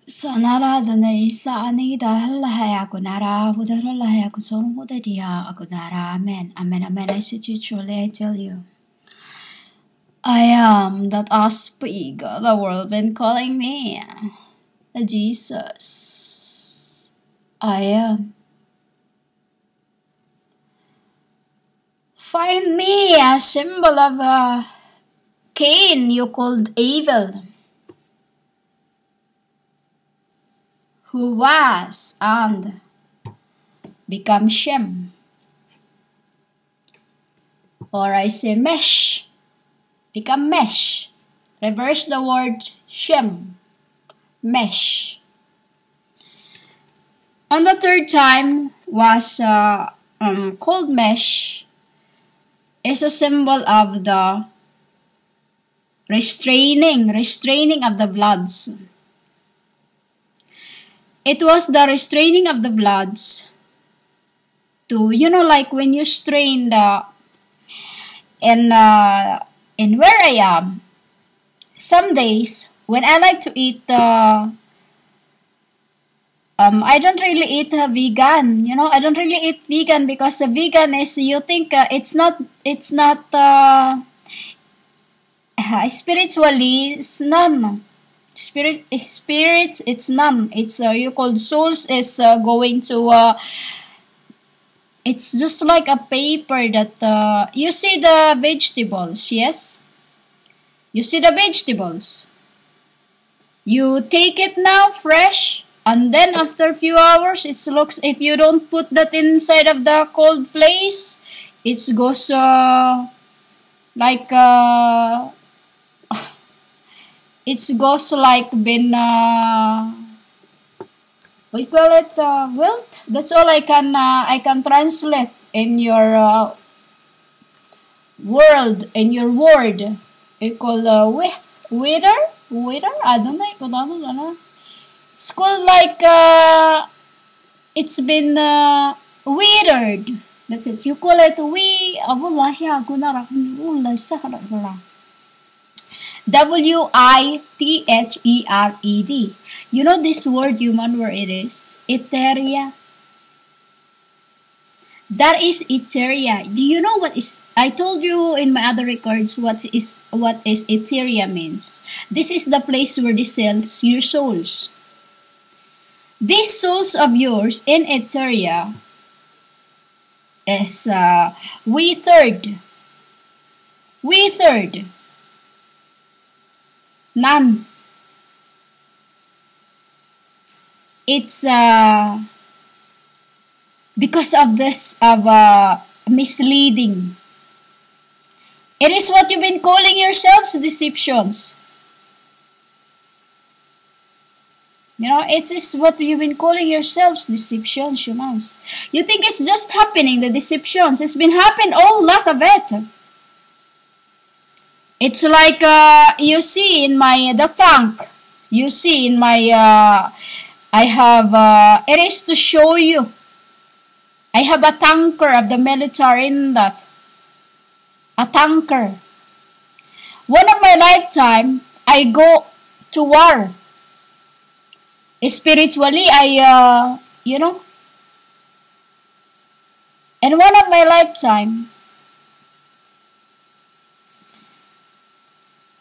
Sanaradane isaani dahalahay ako nara hudarahay ako song hudadiya ako nara amen amen amen. I say to you truly, I tell you, I am that I speak. The world been calling me Jesus. I am. Find me a symbol of Cain you called evil, who was and become Shem. Or I say mesh, become mesh. Reverse the word Shem, mesh. On the third time was called mesh, is a symbol of the restraining of the bloods. It was the restraining of the bloods to, like when you strain in where I am, some days when I like to eat I don't really eat vegan. I don't really eat vegan because vegan is, you think it's not spiritually, it's none. Spirits, it's none. It's you called souls is going to it's just like a paper that you see the vegetables, yes? You see the vegetables. You take it now fresh, and then after a few hours, it looks, if you don't put that inside of the cold place, it goes like it goes like been what you call it, wilt. That's all I can translate in your world, in your word. You call wither. I don't know. It's called like it's been withered. That's it. You call it WITHERED. You know this word, human, where it is? Etheria. That is etheria. Do you know what is? I told you in my other records what is etheria means. This is the place where this sells your souls. These souls of yours in etheria is withered. None. It's because of this misleading. It is what you've been calling yourselves deceptions. It is what you've been calling yourselves deceptions, humans. You think it's just happening, the deceptions. It's been happening all lot of it. It's like you see in the tank. You see in my I have it is to show you. I have a tanker of the military in that. A tanker. One of my lifetime, I go to war. Spiritually, I in one of my lifetime,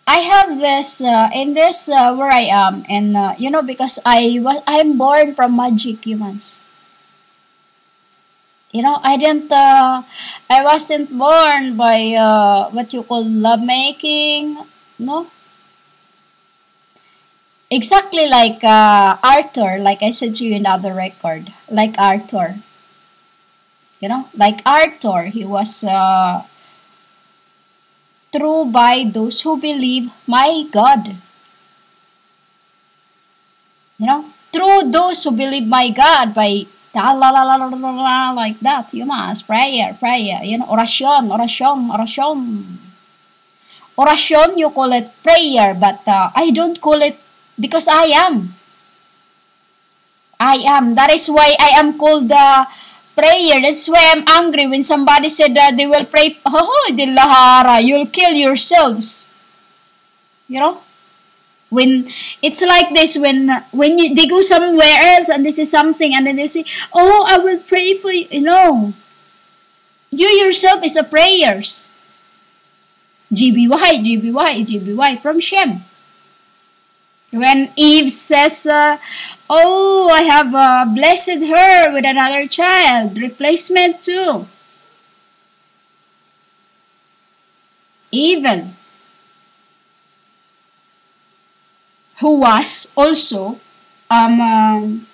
I have this in this where I am, and because I'm born from magic, humans. I wasn't born by what you call lovemaking, no. Exactly like Arthur, like I said to you in the other record, like Arthur. Like Arthur, he was true by those who believe my God. Through those who believe my God by like that, you must prayer, oracion. Oracion, you call it prayer, but I don't call it because I am. That is why I am called prayer. That's why I'm angry when somebody said that they will pray. Oh, you'll kill yourselves. When it's like this, when they go somewhere else and this is something, and then they say, "Oh, I will pray for you." No, you yourself is a prayers. GBY, GBY, GBY from Shem. When Eve says, "Oh, I have blessed her with another child," replacement too. Evil, who was also an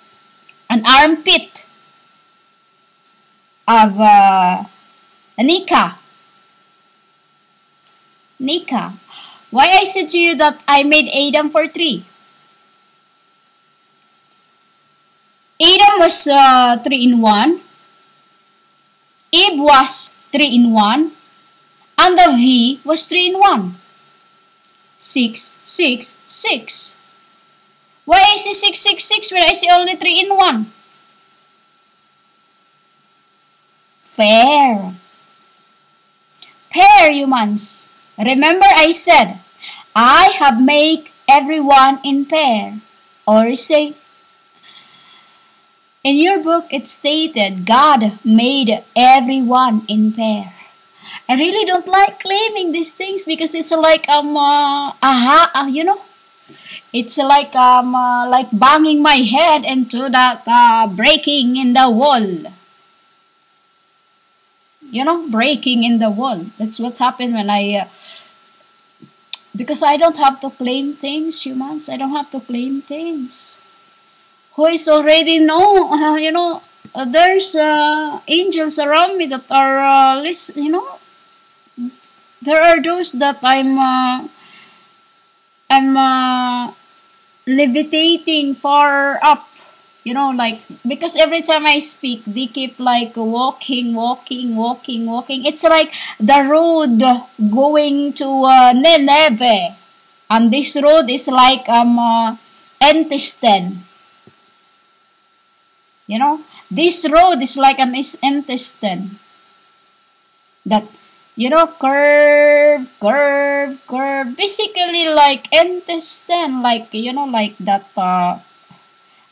armpit of Nika. Nika. Why I said to you that I made Adam for 3? Adam was 3 in 1. Eve was 3 in 1. And the V was 3 in 1. 6, 6, 6. Why I see 6, 6, 6 when I see only 3 in 1? Fair. Pair, humans. Remember I said, I have made everyone in pair. Or say, in your book it stated, God made everyone in pair. I really don't like claiming these things because it's like you know, it's like banging my head into that breaking in the wall. You know, breaking in the wall. That's what's happened when because I don't have to claim things, humans. I don't have to claim things. Who is already know, you know, there's angels around me that are you know. There are those that I'm levitating far up, you know, like, because every time I speak, they keep like walking. It's like the road going to Nineveh, and this road is like intestine. You know, this road is like an intestine that, you know, curve. Basically like intestine, like, you know, like that.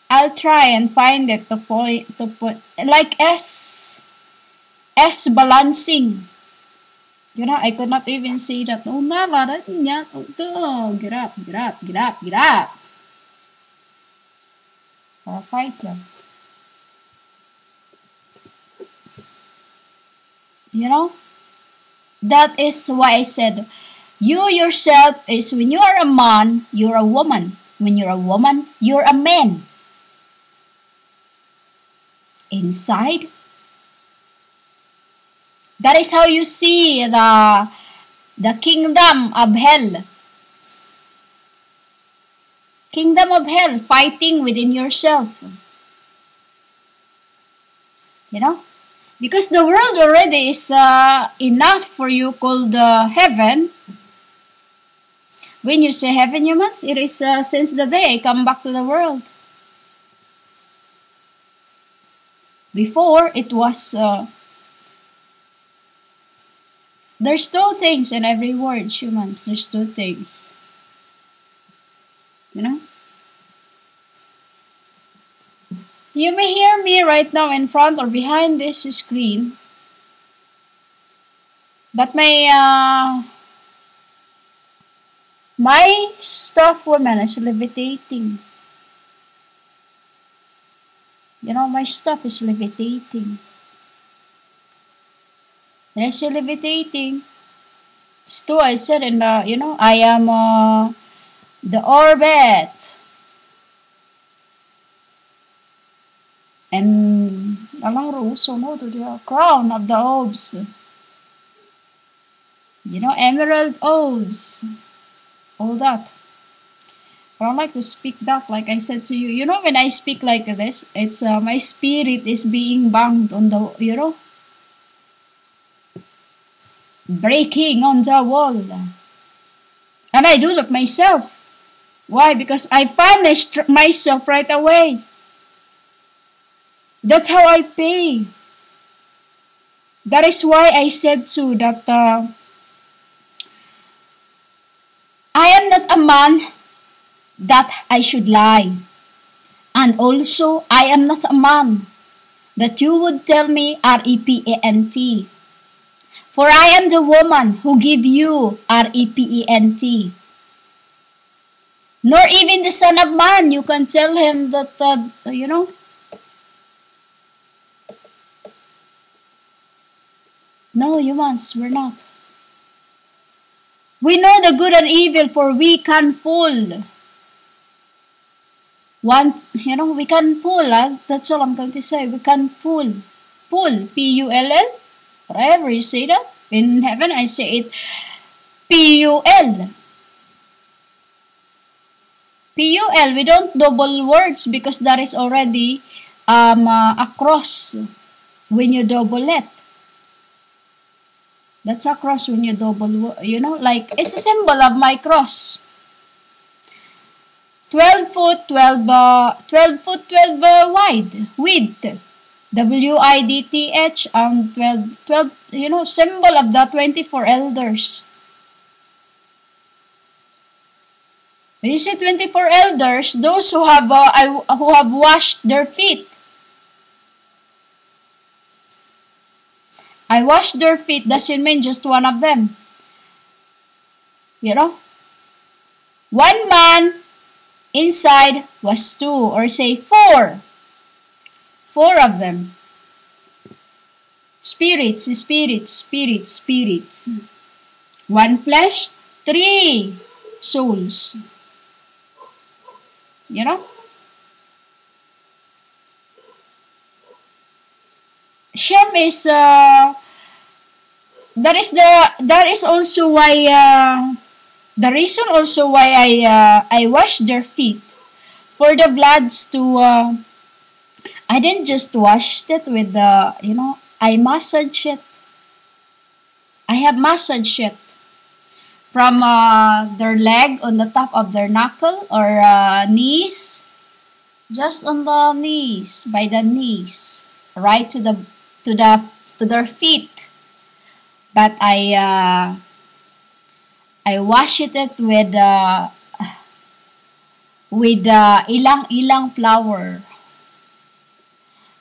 I'll try and find it to put like S balancing. You know, I could not even say that. Oh, nala, get up. I'll fight you. You know? That is why I said, you yourself is, when you are a man, you're a woman. When you're a woman, you're a man. Inside, that is how you see the kingdom of hell. Kingdom of hell fighting within yourself. You know? Because the world already is enough for you called heaven. When you say heaven, you must, it is since the day I come back to the world. Before, it was, there's two things in every word, humans. There's two things. You know? You may hear me right now in front or behind this screen, but my stuffed woman is levitating. You know, my stuff is levitating. When I say levitating, it's true. I said in the, you know, I am the orbit. And along also know to the crown of the orbs. You know, emerald orbs. All that. I don't like to speak that like I said to you. You know, when I speak like this, it's my spirit is being banged on the, you know, breaking on the wall. And I do that myself. Why? Because I punished myself right away. That's how I pay. That is why I said too that I am not a man that I should lie. And also, I am not a man, that you would tell me repent. For I am the woman who give you repent. Nor even the Son of Man, you can tell him that, no, humans, we're not. We know the good and evil, for we can fool. We can pull. That's all I'm going to say. We can pull. Pull. P-U-L-L. Whatever you say that. In heaven, I say it P-U-L. P-U-L. We don't double words because that is already a cross when you double it. That's a cross when you double, like, it's a symbol of my cross. 12 foot 12 wide, width. W-I-D-T-H, 12, symbol of the 24 elders. When you see 24 elders, those who have washed their feet. I washed their feet doesn't mean just one of them. One man inside was two, or say four. Four of them. Spirits. One flesh, three souls. Shem is that is also why the reason also why I wash their feet, for the bloods to I didn't just wash it with the I massage it. I have massaged it from their leg on the top of their knuckle or knees, just on the knees, by the knees, right to their feet. But I wash it with ilang-ilang flour.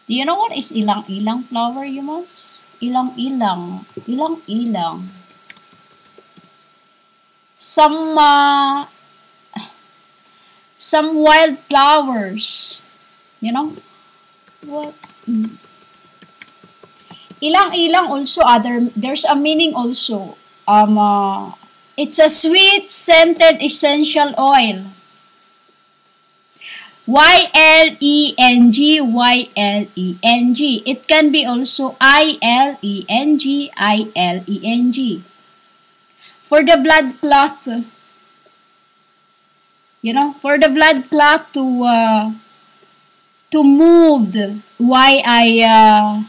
Do you know what is ilang-ilang flour, humans? Ilang-ilang. Some wild flowers. What? Ilang-ilang also there's a meaning also. It's a sweet scented essential oil. Y-L-E-N-G. It can be also I-L-E-N-G. For the blood clot, for the blood clot to move. Why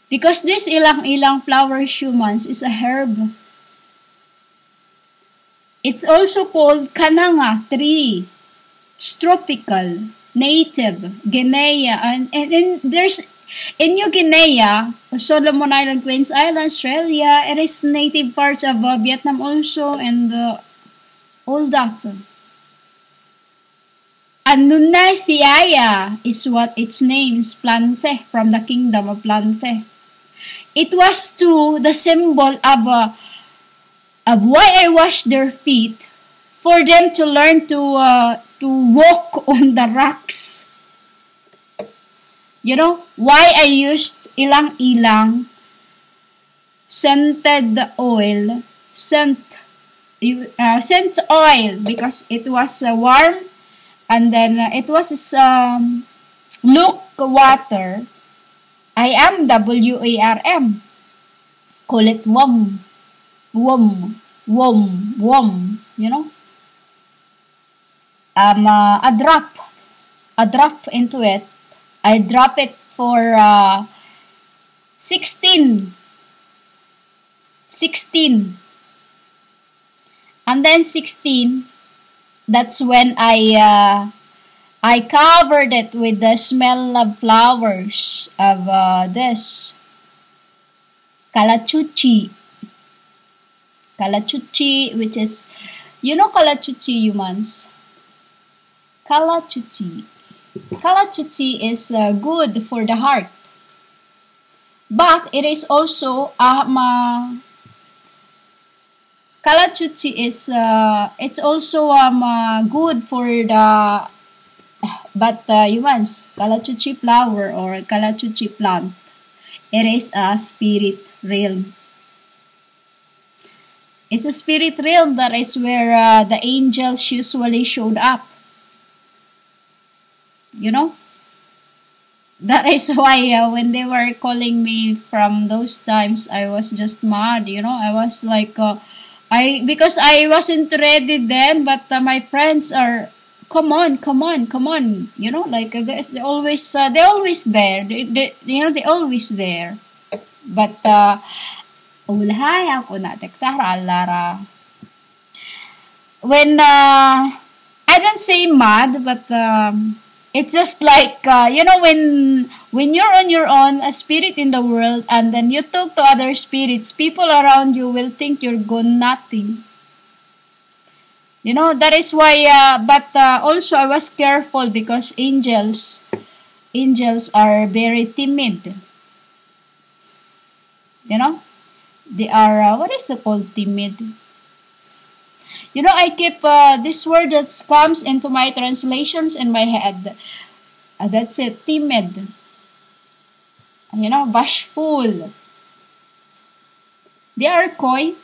because this ilang-ilang flower, humans, is a herb. It's also called kananga tree. It's tropical, native, Guinea, and there's in New Guinea, Solomon Island, Queens Island, Australia. It is native parts of Vietnam also, and all that. Anunasiaya is what its name's plante, from the kingdom of plante. It was too the symbol of why I washed their feet, for them to learn to walk on the rocks. Why I used ilang-ilang scented oil, scent oil, because it was warm, and then it was look water. I am W-A-R-M. Call it warm. A drop into it. I drop it for 16, and then 16. That's when I covered it with the smell of flowers of this calachuchi, which is You know kalachuchi, humans? Kalachuchi. Kalachuchi is good for the heart. But it is also kalachuchi is it's also good for the but humans kalachuchi flower or kalachuchi plant. It is a spirit realm. It's a spirit realm that is where the angels usually showed up. You know? That is why when they were calling me from those times, I was just mad. I was like, because I wasn't ready then, but my friends are, come on, come on, come on. Like they always there. They always there. But ulhay ako na tektara lara. When I don't say mad, but it's just like when you're on your own, a spirit in the world, and then you talk to other spirits, people around you will think you're gone nothing. That is why. But also I was careful because angels are very timid. They are what is it called, timid? I keep this word that comes into my translations in my head. That's it, timid. Bashful. They are coy,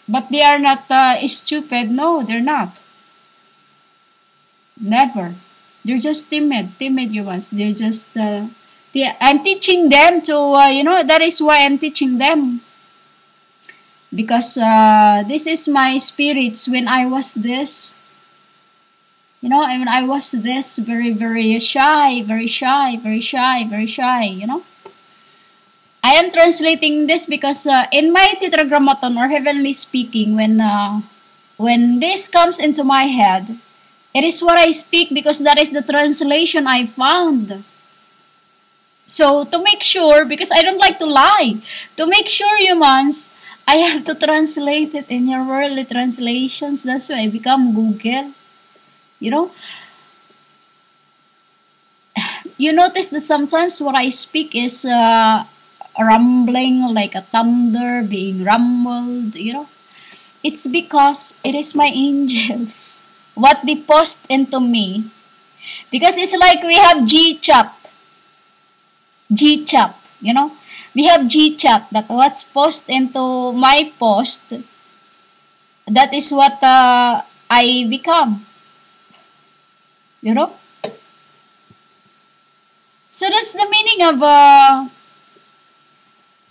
but they are not stupid. No, they're not. Never. They're just timid humans. They're just. I'm teaching them to. That is why I'm teaching them. Because this is my spirits when I was this. When I was this very, very shy, very shy, very shy, very shy, I am translating this because in my tetragrammaton or heavenly speaking, when this comes into my head, it is what I speak because that is the translation I found. So to make sure, because I don't like to lie, to make sure humans, I have to translate it in your worldly translations. That's why I become Google. You notice that sometimes what I speak is rumbling like a thunder being rumbled. It's because it is my angels. What they post into me. Because it's like we have G-chat. G-chat, We have G-chat that what's post into my post, that is what I become. So that's the meaning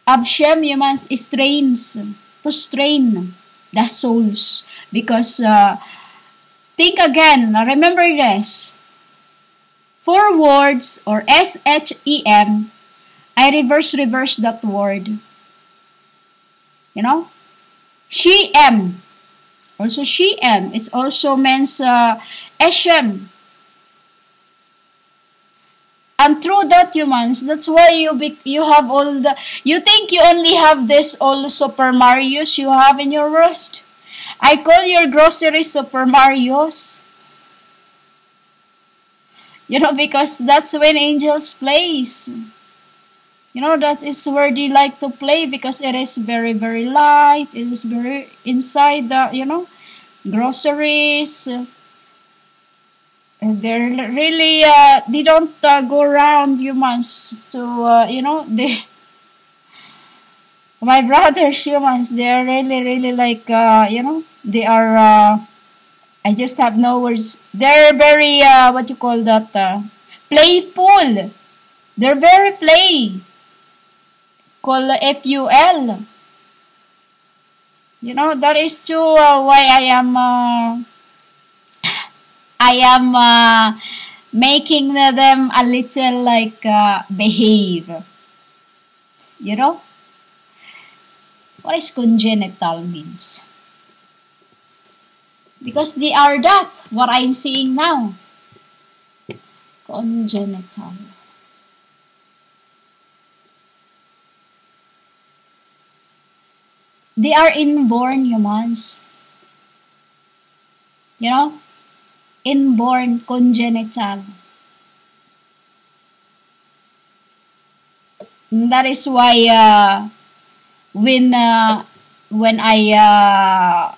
of Shem, humans, strains, to strain the souls. Because think again, remember this. 4 words or SHEM, I reverse that word. Shem. Also Shem. It also means Shem. And through that, humans, that's why you have all the. You think you only have this all Super Marios you have in your world. I call your groceries Super Marios. Because that's when angels plays. That is where they like to play because it is very, very light. It is very inside the, groceries. They're really, they don't go around humans to, my brothers humans, they're really, really like, they are, I just have no words. They're very, what you call that, playful. They're very play. Call FUL. That is too why I am making them a little like behave. What is congenital means? Because they are that, what I'm seeing now. Congenital. They are inborn humans. You know, inborn congenital. And that is why when uh, when I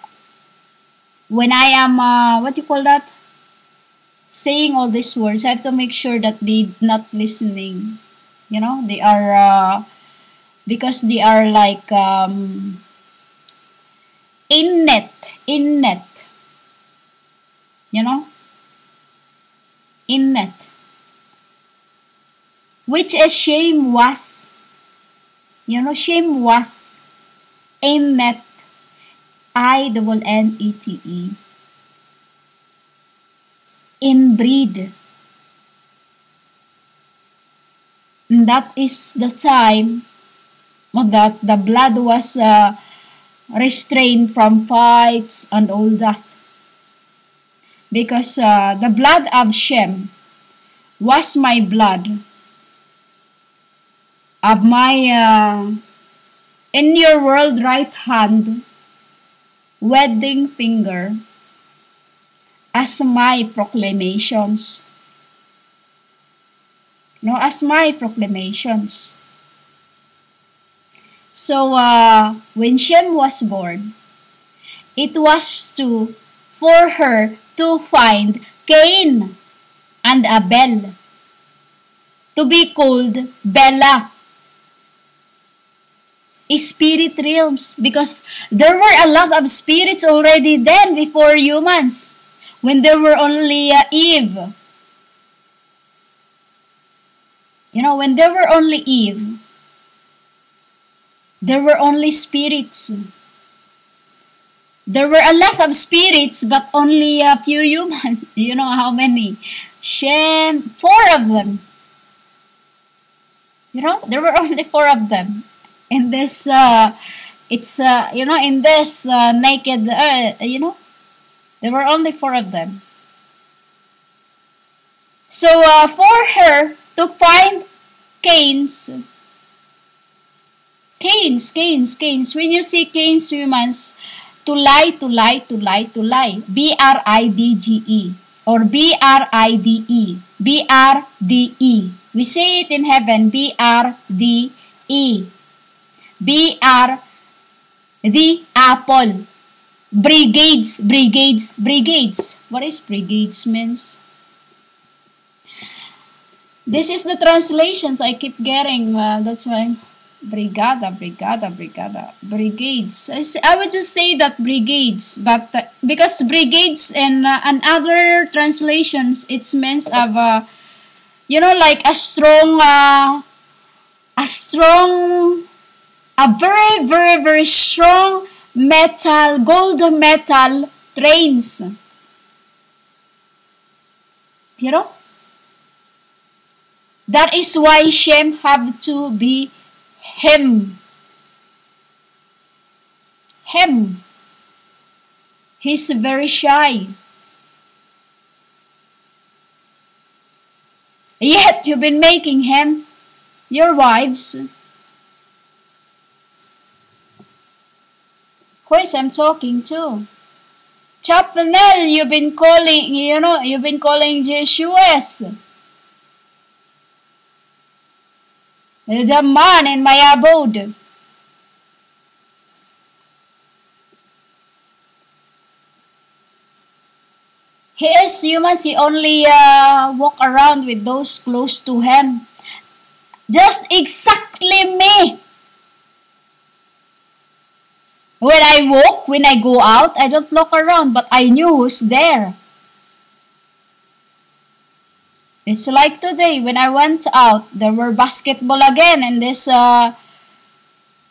when I am what do you call that, saying all these words, I have to make sure that they not listening. You know, they are because they are like in net. You know, in net, which is shame was. You know, shame was in net. INNETE. Inbreed. And that is the time that the blood was restrained from fights and all that. Because the blood of Shem was my blood of my in your world right hand wedding finger as my proclamations. No, as my proclamations. So when Shem was born, it was for her to find Cain and Abel, to be called Bella, spirit realms, because there were a lot of spirits already then before humans, when there were only Eve. You know, when there were only Eve, there were only spirits. There were a lot of spirits, but only a few humans. You know how many? Shem, 4 of them. You know, there were only 4 of them. In this, you know, in this naked earth, you know, there were only 4 of them. So, for her to find Cain's, when you see Cain's humans, to lie, BRIDGE, or BRIDE, BRDE. We say it in heaven, BRDE. BR, the apple. Brigades. What is brigades means? This is the translations I keep getting. That's why. Brigada. Brigades. I would just say that brigades. But because brigades and other translations, it means of, you know, like a very strong metal, gold metal trains. You know? That is why Shem have to be him. He's very shy. Yet you've been making him your wives. Who is I'm talking to? Chapanel, you've been calling Jesus. The man in my abode. He is human, he only walk around with those close to him. Just exactly me. When I go out, I don't look around, but I knew who's there. It's like today, when I went out, there were basketball again in this wild,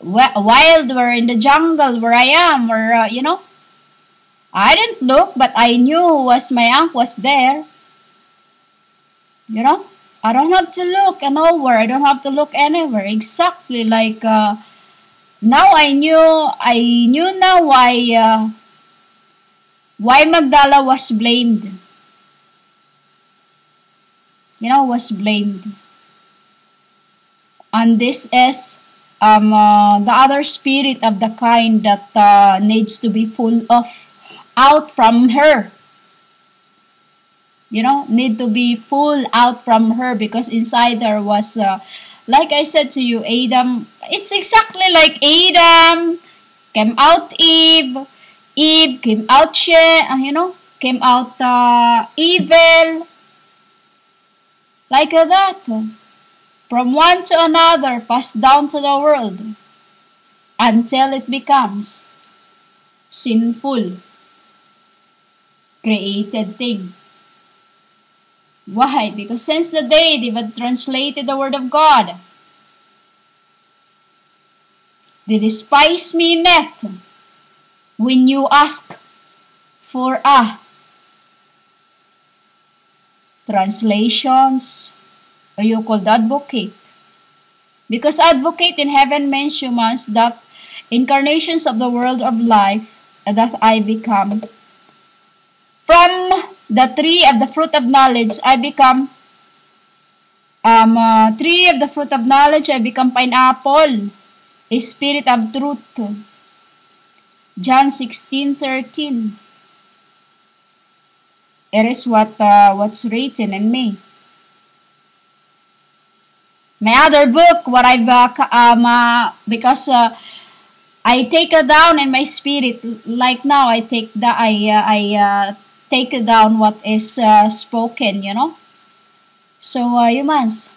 we're in the jungle where I am, or, you know. I didn't look, but I knew my aunt was there. You know, I don't have to look nowhere. I don't have to look anywhere. Exactly like now I knew now why Magdala was blamed. You know, was blamed. And this is the other spirit of the kind that needs to be pulled off out from her. need to be full out from her, because inside her was, like I said to you, Adam. It's exactly like Adam came out Eve, Eve came out Shem, came out evil, like that. From one to another, passed down to the world until it becomes sinful, created thing. Why? Because since the day they had translated the word of God, they despise me enough when you ask for translations, or you called advocate. Because advocate in heaven means humans, that incarnations of the world of life that I become. From the tree of the fruit of knowledge, I become tree of the fruit of knowledge, I become pineapple, a spirit of truth. John 16:13. It is what's written in me. My other book, what I've because I take it down in my spirit. Like now, I take down what is spoken. So humans,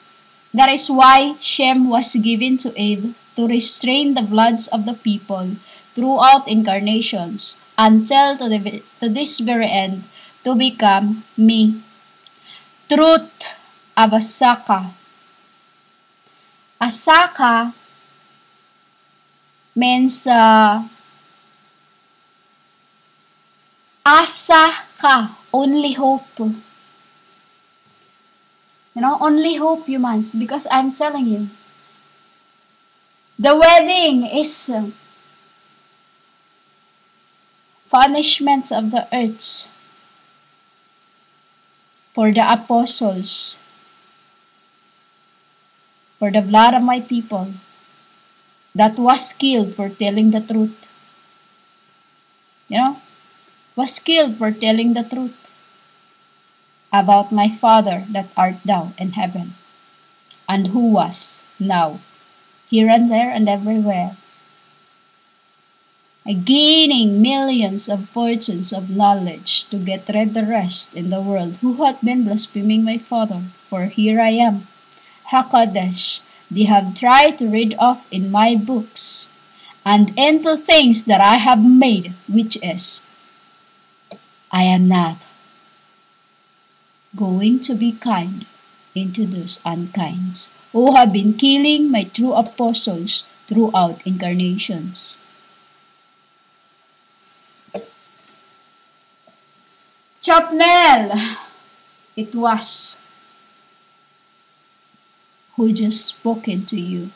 that is why Shem was given to Eve to restrain the bloods of the people throughout incarnations until to this very end to become me. Truth of Asaka. Asaka means asa ka, only hope. Only hope, humans, because I'm telling you, the wedding is punishment of the earth for the apostles, for the blood of my people that was killed for telling the truth. Was killed for telling the truth about my Father that art thou in heaven, and who was now, here and there and everywhere, gaining millions of fortunes of knowledge to get rid the rest in the world who hath been blaspheming my Father. For here I am, Hakadesh, they have tried to read off in my books, and into things that I have made, which is, I am not going to be kind into those unkinds who have been killing my true apostles throughout incarnations. Chapnel, it was who just spoken to you.